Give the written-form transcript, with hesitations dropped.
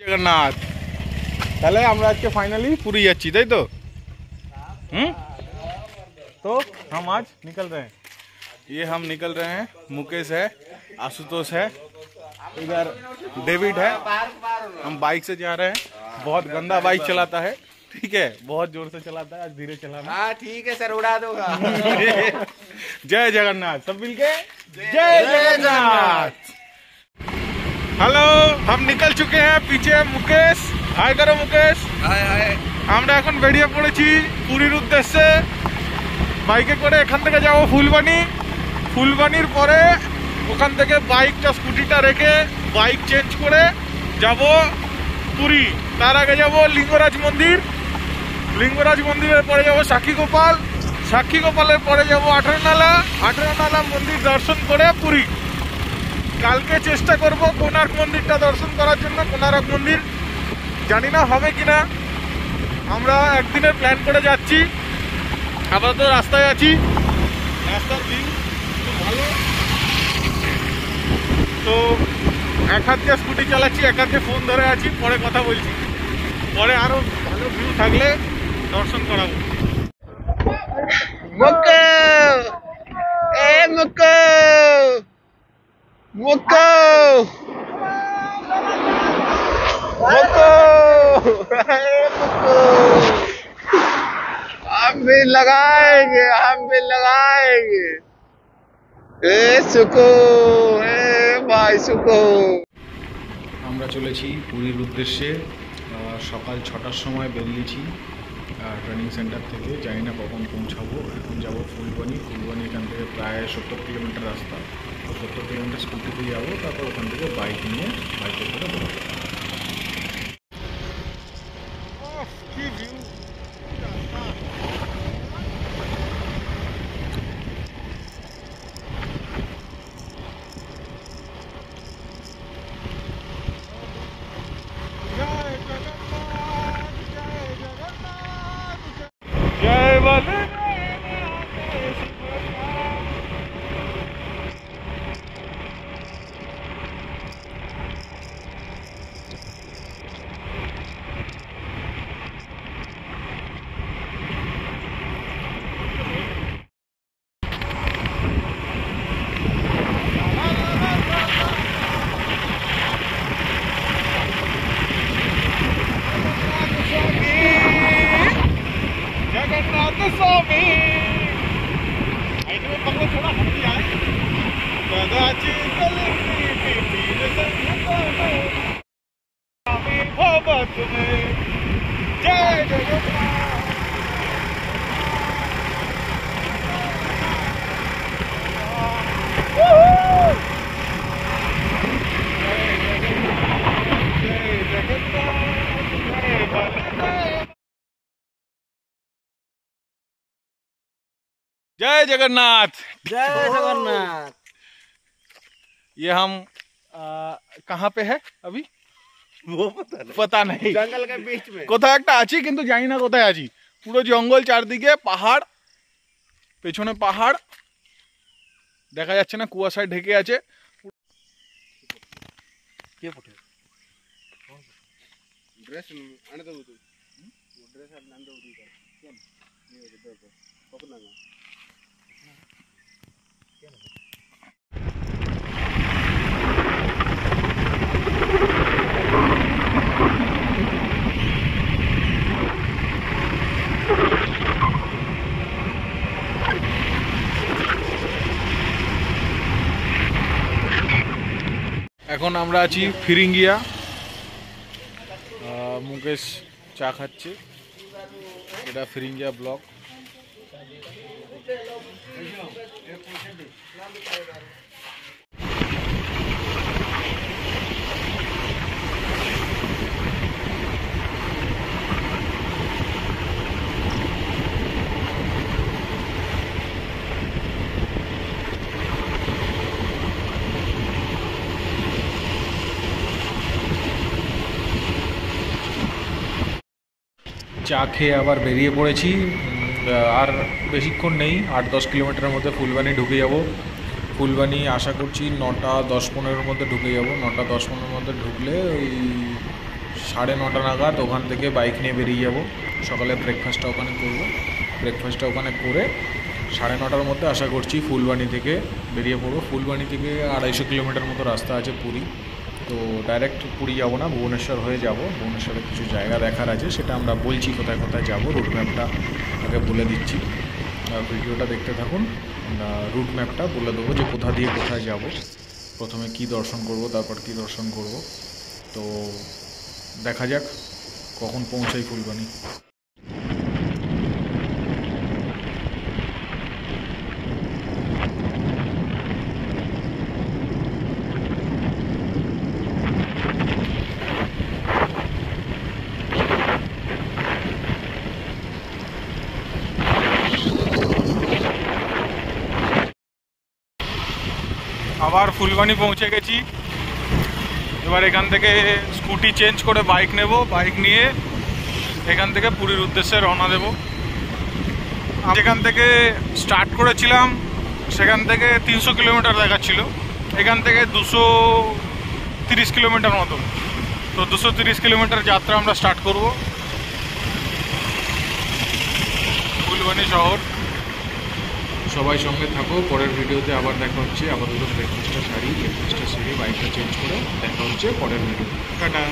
जगन्नाथ তাহলে আমরা আজকে ফাইনালি পুরী যাচ্ছি তাই তো तो हम आज निकल रहे हैं। ये हम निकल रहे हैं। मुकेश है, आशुतोष है, इधर डेविड है। हम बाइक से जा रहे हैं। बहुत गंदा बाइक चलाता है, ठीक है, बहुत जोर से चलाता है, आज धीरे चलाना। हाँ ठीक है सर, उड़ा दूंगा। जय जगन्नाथ, सब मिलके जय जगन्नाथ। हेलो, हम निकल चुके हैं। पीछे मुकेश, हाय करो मुकेश। हाय हाय। আমরা এখন বেরিয়ে পড়েছি পুরীর উদ্দেশ্যে। বাইকে করে এখান থেকে যাব ফুলবাণী। ফুলবাণীর পরে ওখান থেকে বাইকটা স্কুটিটা রেখে বাইক চেঞ্জ করে যাব পুরী। তার আগে যাব লিঙ্গরাজ মন্দির। লিঙ্গরাজ মন্দিরের পরে যাব সাক্ষী গোপাল। সাক্ষী গোপালের পরে যাব 18নালা। 18নালা মন্দির দর্শন করে পুরী। কালকে চেষ্টা করব কোণার্ক মন্দিরটা দর্শন করার জন্য। কোণার্ক মন্দির জানি না হবে কিনা, আমরা একদিনের প্ল্যান করে যাচ্ছি। আপাতত রাস্তায় আছি, রাস্তার দিন খুব ভালো। তো এক হাত দিয়ে স্কুটি চালাচ্ছি, এক হাতে ফোন ধরে আছি। পরে কথা বলছি, পরে আরো ভালো ভিউ থাকলে দর্শন করাবো। মুকো এ মুকো মুকো मुको हम भी लगाएंगे, हम भी लगाएंगे। ए सुको, ए भाई सुको। আমরা চলেছি পুরীর উদ্দেশ্যে। সকাল 6টার সময় বেরিয়েছি ট্রেনিং সেন্টার থেকে। জানি না কখন পৌঁছাবো। এখন যাব ফুলবাণী। ফুলবাণী এখান থেকে প্রায় 70 কিলোমিটার রাস্তা। তো 70 কিলোমিটার স্কুটিতে যাবো, তারপর ওখান থেকে বাইক নিয়ে বাইকে করে বেরোবো। जय जगन्नाथ, जय जगन्नाथ। ये हम कहाँ पे है अभी वो पता नहीं। जंगल के बीच में কোথায় একটা আছি, কিন্তু জানি না কোথায় আছি। পুরো জঙ্গল, চারদিকে পাহাড়, পেছনে পাহাড় দেখা যাচ্ছে না, কুয়াশায় ঢেকে আছে। কে পড়ে ड्रेस आने दो तू ड्रेस आने दो तू केन नहीं दे दो कपना ना এখন আমরা আছি ফিরিঙ্গিয়া। মুকেশ চা খাচ্ছে। এটা ফিরিঙ্গিয়া ব্লক। চা খেয়ে আবার বেরিয়ে পড়েছি। আর বেশিক্ষণ নেই, 8-10 কিলোমিটারের মধ্যে ফুলবাণী ঢুকে যাব। ফুলবাণী আশা করছি 9টা 10-15 মধ্যে ঢুকে যাব। 9টা 10-15 মধ্যে ঢুকলে ওই 9:30 নাগাদ ওখান থেকে বাইক নিয়ে বেরিয়ে যাব। সকালে ব্রেকফাস্টটা ওখানে করব, ব্রেকফাস্টটা ওখানে করে 9:30টার মধ্যে আশা করছি ফুলবাণী থেকে বেরিয়ে পড়বো। ফুলবাণী থেকে 250 কিলোমিটার মতো রাস্তা আছে পুরী। তো ডাইরেক্ট পুরী যাব না, ভুবনেশ্বর হয়ে যাব। ভুবনেশ্বরে কিছু জায়গা দেখার আছে, সেটা আমরা বলছি কোথায় কোথায় যাব। রুট ম্যাপটা আগে বলে দিচ্ছি, ভিডিওটা দেখতে থাকুন। রুট ম্যাপটা বলে দেবো যে কোথা দিয়ে কোথায় যাব, প্রথমে কি দর্শন করব, তারপর কি দর্শন করব। তো দেখা যাক কখন পৌঁছাই ফুলবাণী। আবার ফুলবাণী পৌঁছে গেছি। এবার এখান থেকে স্কুটি চেঞ্জ করে বাইক নেব, বাইক নিয়ে এখান থেকে পুরীর উদ্দেশ্যে রওনা দেব। যেখান থেকে স্টার্ট করেছিলাম সেখান থেকে 300 কিলোমিটার দেখাচ্ছিল, এখান থেকে 230 কিলোমিটার মতো। তো 230 কিলোমিটার যাত্রা আমরা স্টার্ট করব ফুলবাণী শহর। সবাই সঙ্গে থাকো, পরের ভিডিওতে আবার দেখা হচ্ছে। আপাতত ব্রেকফাস্টটা সেরে বাইকটা চেঞ্জ করে দেখা হচ্ছে পরের ভিডিও। টাটা।